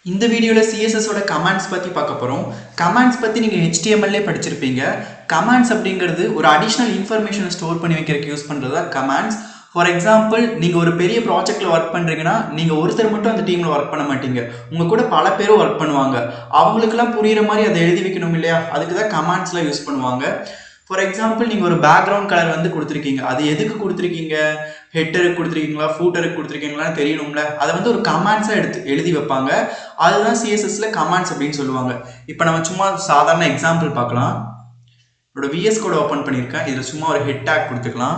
இந்த வீடியோவில் சிஎஸ்எஸோட கமாண்ட்ஸ் பற்றி பார்க்க போகிறோம். கமாண்ட்ஸ் பற்றி நீங்கள் HTML படிச்சிருப்பீங்க. கமாண்ட்ஸ் அப்படிங்கிறது ஒரு அடிஷ்னல் இன்ஃபர்மேஷனை ஸ்டோர் பண்ணி வைக்கிறதுக்கு யூஸ் பண்ணுறது தான் கமாண்ட்ஸ். ஃபார் எக்ஸாம்பிள், நீங்கள் ஒரு பெரிய ப்ராஜெக்டில் ஒர்க் பண்ணுறீங்கன்னா நீங்கள் ஒருத்தர் மட்டும் அந்த டீமில் ஒர்க் பண்ண மாட்டீங்க, உங்கள் கூட பல பேரும் ஒர்க் பண்ணுவாங்க. அவங்களுக்குலாம் புரிகிற மாதிரி அதை எழுதி வைக்கணும் இல்லையா, அதுக்கு தான் கமாண்ட்ஸ்லாம் யூஸ் பண்ணுவாங்க. ஃபார் எக்ஸாம்பிள், நீங்கள் ஒரு பேக்ரவுண்ட் கலர் வந்து கொடுத்துருக்கீங்க, அது எதுக்கு கொடுத்துருக்கீங்க, ஹெட்டருக்கு கொடுத்துருக்கீங்களா ஃபூட்டருக்கு கொடுத்துருக்கீங்களான்னு தெரியணும்ல, அதை வந்து ஒரு கமாண்ட்ஸாக எழுதி வைப்பாங்க. அதுதான் சிஎஸ்எஸ்ல கமாண்ட்ஸ் அப்படின்னு சொல்லுவாங்க. இப்போ நம்ம சும்மா சாதாரண எக்ஸாம்பிள் பார்க்கலாம். என்னோட விஎஸ் கோட் ஓப்பன் பண்ணியிருக்கேன். இதில் சும்மா ஒரு ஹெட் டேக் கொடுத்துக்கலாம்.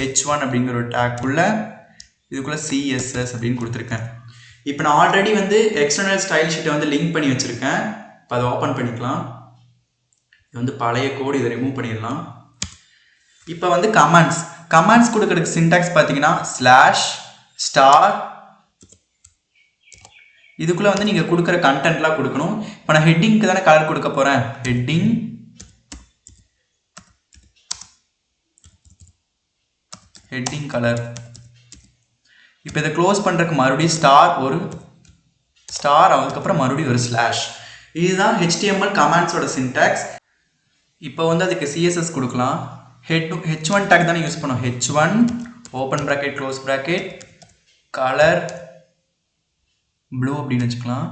H1 அப்படிங்கிற ஒரு டேக்குள்ள இதுக்குள்ள CSS அப்படின்னு கொடுத்துருக்கேன். இப்போ நான் ஆல்ரெடி வந்து எக்ஸ்டர்னல் ஸ்டைல் ஷீட்டை வந்து லிங்க் பண்ணி வச்சுருக்கேன். இப்போ அதை ஓப்பன் பண்ணிக்கலாம். இது வந்து பழைய கோடு, இதை ரிமூவ் பண்ணிடலாம். இப்போ வந்து கமாண்ட்ஸ் கொடுக்கறதுக்கு சின்டாக்ஸ் பார்த்தீங்கன்னா /* இதுக்குள்ளே வந்து நீங்கள் கொடுக்குற கண்டென்ட்லாம் கொடுக்கணும். இப்போ நான் ஹெட்டிங்க்கு தானே கலர் கொடுக்க போகிறேன். Heading colour. இப்போ இதை க்ளோஸ் பண்ணுறதுக்கு மறுபடியும் ஒரு ஸ்டார், அதுக்கப்புறம் மறுபடியும் ஒரு /. இதுதான் HTML கமாண்ட்ஸோட சின்டாக்ஸ். இப்போ வந்து அதுக்கு CSS கொடுக்கலாம். H1 டேக் தானே யூஸ் பண்ணோம். H1 open bracket close bracket colour blue அப்படின்னு வச்சுக்கலாம்.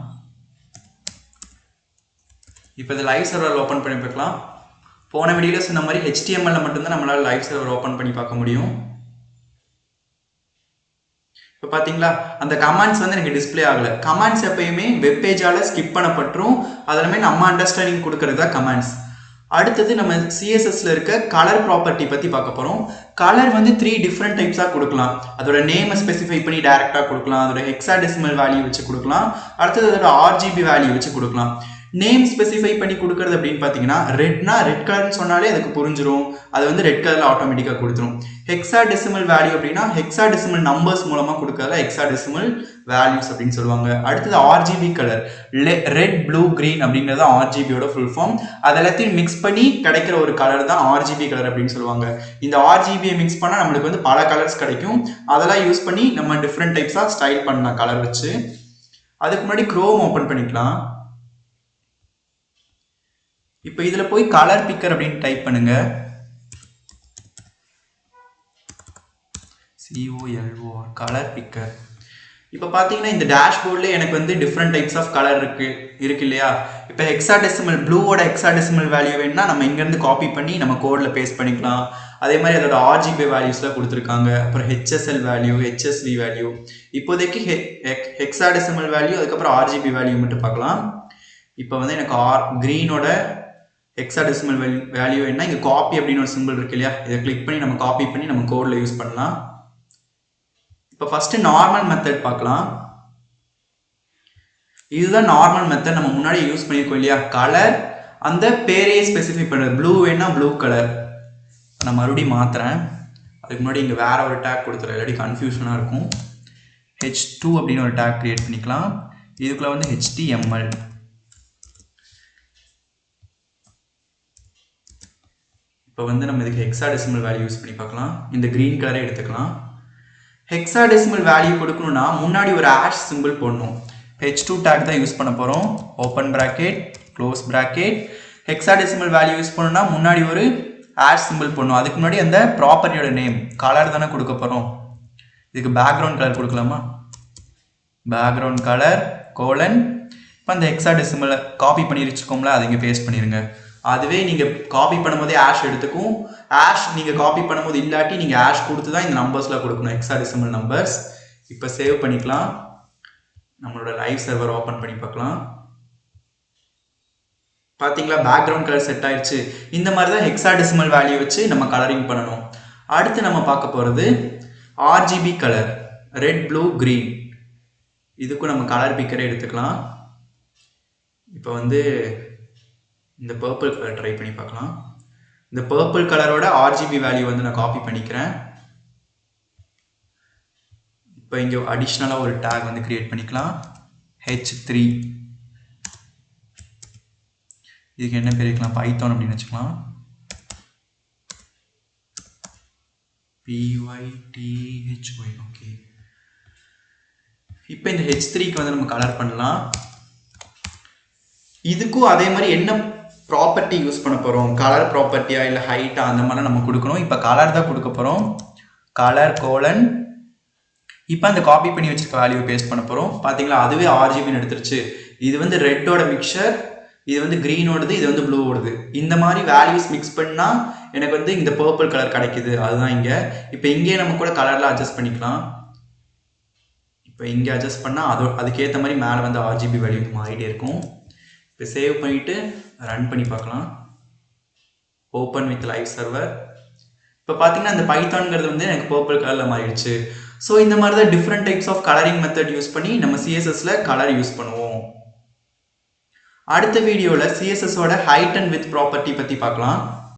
இப்போ இது லைவ் சர்வர் ஓப்பன் பண்ணி பார்க்கலாம். போன வீடியோவில் சொன்ன மாதிரி HTML மட்டும்தான் நம்மளால் லைவ் சர்வர் ஓப்பன் பண்ணி பார்க்க முடியும். இப்போ பார்த்தீங்களா, அந்த கமாண்ட்ஸ் வந்து எனக்கு டிஸ்பிளே ஆகலை. கமாண்ட்ஸ் எப்பயுமே வெப்பேஜால் ஸ்கிப் பண்ணப்பட்டுரும். அதெல்லாமே நம்ம அண்டர்ஸ்டாண்டிங் கொடுக்கறது தான் கமாண்ட்ஸ். அடுத்தது நம்ம சிஎஸ்எஸ்ல இருக்க கலர் ப்ராப்பர்ட்டி பற்றி பார்க்க போகிறோம். கலர் வந்து 3 டிஃப்ரெண்ட் டைப்ஸாக கொடுக்கலாம். அதோட நேமை ஸ்பெசிஃபை பண்ணி டைரெக்டாக கொடுக்கலாம், அதோட ஹெக்ஸாடெசிமல் வேல்யூ வச்சு கொடுக்கலாம், அடுத்தது அதோட RGB வேல்யூ வச்சு கொடுக்கலாம். நேம் ஸ்பெசிஃபை பண்ணி கொடுக்கறது அப்படின்னு பார்த்தீங்கன்னா, ரெட்னா ரெட் கலர்னு சொன்னாலே அதுக்கு புரிஞ்சிடும், அது வந்து ரெட் கலரில் ஆட்டோமேட்டிக்காக கொடுத்துரும். ஹெக்ஸாடெசிமல் வேல்யூ அப்படின்னா ஹெக்ஸாடெசிமல் நம்பர்ஸ் மூலமாக கொடுக்கறத ஹெக்ஸாடெசிமல் வேல்யூஸ் அப்படின்னு சொல்லுவாங்க. அடுத்தது RGB colour, red blue green அப்படிங்கிறது RGBயோட ஃபுல் ஃபார்ம். அது எல்லாத்தையும் மிக்ஸ் பண்ணி கிடைக்கிற ஒரு கலர் தான் RGB கலர் அப்படின்னு சொல்லுவாங்க. இந்த RGBயை மிக்ஸ் பண்ணால் நம்மளுக்கு வந்து பல கலர்ஸ் கிடைக்கும். அதெல்லாம் யூஸ் பண்ணி நம்ம டிஃப்ரெண்ட் டைப்ஸாக ஸ்டைல் பண்ணலாம் கலர் வச்சு. அதுக்கு முன்னாடி குரோம் ஓப்பன் பண்ணிக்கலாம். இப்போ இதில் போய் கலர் பிக்கர் அப்படின்னு டைப் பண்ணுங்க. COLOR colour bigger. இப்போ பார்த்தீங்கன்னா இந்த டேஷ்போர்டில் எனக்கு வந்து டிஃப்ரெண்ட் டைப்ஸ் ஆஃப் கலர் இருக்கு இல்லையா. இப்போ ஹெக்ஸாடெசிமல் ப்ளூவோட ஹெக்ஸாடெசிமல் வேல்யூ வேணும்னா நம்ம இங்கேருந்து காப்பி பண்ணி நம்ம கோடில் பேஸ்ட் பண்ணிக்கலாம். அதே மாதிரி அதோட RGB வேல்யூஸ்லாம் கொடுத்துருக்காங்க. அப்புறம் HSL வேல்யூ, HSV வேல்யூ. இப்போதைக்கு ஹெக்ஸாடெசிமல் வேல்யூ, அதுக்கப்புறம் RGB வேல்யூ மட்டும் பார்க்கலாம். இப்போ வந்து எனக்கு க்ரீனோட ஹெக்ஸாடெசிமல் வேல்யூ என்ன, இங்கே காப்பி அப்படின்னு ஒரு சிம்பிள் இருக்கு இல்லையா, இதை கிளிக் பண்ணி நம்ம காப்பி பண்ணி நம்ம கோடில் யூஸ் பண்ணலாம். இப்போ ஃபர்ஸ்ட் நார்மல் மெத்தட் பார்க்கலாம். இதுதான் நார்மல் மெத்தட், நம்ம முன்னாடி யூஸ் பண்ணியிருக்கோம் இல்லையா. கலர் அந்த பேரையே ஸ்பெசிஃபை பண்ணுறது. ப்ளூ வேணா ப்ளூ கலர். நான் மறுபடியும் மாற்றுறேன். அதுக்கு முன்னாடி இங்கே வேற ஒரு டேக் கொடுத்துறேன், இல்லாட்டி கன்ஃபியூஷனாக இருக்கும். H2 அப்படின்னு ஒரு டேக் கிரியேட் பண்ணிக்கலாம். இதுக்குள்ள வந்து HTML. இப்போ வந்து நம்ம இதுக்கு ஹெக்ஸாடெசிமல் வேல்யூ யூஸ் பண்ணி பார்க்கலாம். இந்த க்ரீன் கலரை எடுத்துக்கலாம். ஹெக்ஸாடெசிமல் வேல்யூ கொடுக்கணும்னா முன்னாடி ஒரு ஆஷ் சிம்பிள் போடணும். H2 டேக் தான் யூஸ் பண்ண போகிறோம். Open bracket close bracket. Hexadecimal value use பண்ணணும்னா முன்னாடி ஒரு ஆஷ் சிம்பிள் போடணும். அதுக்கு முன்னாடி அந்த ப்ராப்பர்ட்டியோட நேம் கலர் தானே கொடுக்க போகிறோம். இதுக்கு பேக்ரவுண்ட் கலர் கொடுக்கலாமா, பேக்ரவுண்ட் கலர் கோலன். இப்போ அந்த ஹெக்ஸாடெசிமலை காப்பி பண்ணி வச்சுக்கோங்களா, அதை இங்கே பேஸ்ட் பண்ணிடுங்க. அதுவே நீங்கள் காப்பி பண்ணும்போதே ஆஷ் எடுத்துக்கும். ஆஷ் நீங்கள் காப்பி பண்ணும்போது இல்லாட்டி நீங்கள் ஆஷ் கொடுத்து தான் இந்த நம்பர்ஸ்லாம் கொடுக்கணும், ஹெக்ஸாடெசிமல் நம்பர்ஸ். இப்போ சேவ் பண்ணிக்கலாம். நம்மளோட லைவ் சர்வர் ஓப்பன் பண்ணி பார்க்கலாம். பார்த்தீங்களா, பேக்ரவுண்ட் கலர் செட் ஆயிடுச்சு. இந்த மாதிரி தான் ஹெக்ஸாடெசிமல் வேல்யூ வச்சு நம்ம கலரிங் பண்ணணும். அடுத்து நம்ம பார்க்க போகிறது RGB colour, red blue green. இதுக்கும் நம்ம கலர் பிக்கரை எடுத்துக்கலாம். இப்போ வந்து இந்த பர்பிள் கலர் ட்ரை பண்ணி பார்க்கலாம். இந்த பர்பிள் கலரோட RGB வேல்யூ வந்து நான் காப்பி பண்ணிக்கிறேன். இப்போ இங்கே அடிஷ்னலாக ஒரு டேக் வந்து கிரியேட் பண்ணிக்கலாம். H3. இதுக்கு என்ன பேர் வைக்கலாம், பைத்தான் அப்படின்னு வச்சுக்கலாம். PYTHY. ஓகே, இப்போ இந்த H3க்கு வந்து நம்ம கலர் பண்ணலாம். இதுக்கும் அதே மாதிரி என்ன ப்ராப்பர்ட்டி யூஸ் பண்ண போகிறோம், கலர் ப்ராப்பர்ட்டியா இல்லை ஹைட்டா அந்த மாதிரி நம்ம கொடுக்கணும். இப்போ கலர் தான் கொடுக்க போகிறோம். Colour colon. இப்போ அந்த காப்பி பண்ணி வச்சிருக்க வேல்யூ பேஸ்ட் பண்ண போகிறோம். பார்த்தீங்களா, அதுவே RGBன்னு எடுத்துருச்சு. இது வந்து ரெட்டோட மிக்சர், இது வந்து க்ரீனோடது, இது வந்து ப்ளூவோடது. இந்த மாதிரி வேல்யூஸ் மிக்ஸ் பண்ணால் எனக்கு வந்து இந்த பர்பிள் கலர் கிடைக்குது. அதுதான் இங்கே. இப்போ இங்கே நம்ம கூட கலரில் அட்ஜஸ்ட் பண்ணிக்கலாம். இப்போ இங்கே அட்ஜஸ்ட் பண்ணால் அதுக்கேற்ற மாதிரி மேலே வந்து RGB வேல்யூ மாறிட்டே இருக்கும். இப்போ சேவ் பண்ணிவிட்டு ரன் பண்ணி பார்க்கலாம். Open with live server. இப்போ பார்த்தீங்கன்னா இந்த பைத்தான்ங்கிறது வந்து எனக்கு பர்பிள் கலரில் மாறிடுச்சு. ஸோ இந்த மாதிரி தான் different types of colouring method use பண்ணி நம்ம சிஎஸ்எஸ்ல கலர் யூஸ் பண்ணுவோம். அடுத்த வீடியோவில் சிஎஸ்எஸோட ஹைட் அண்ட் வித் ப்ராப்பர்ட்டி பற்றி பார்க்கலாம்.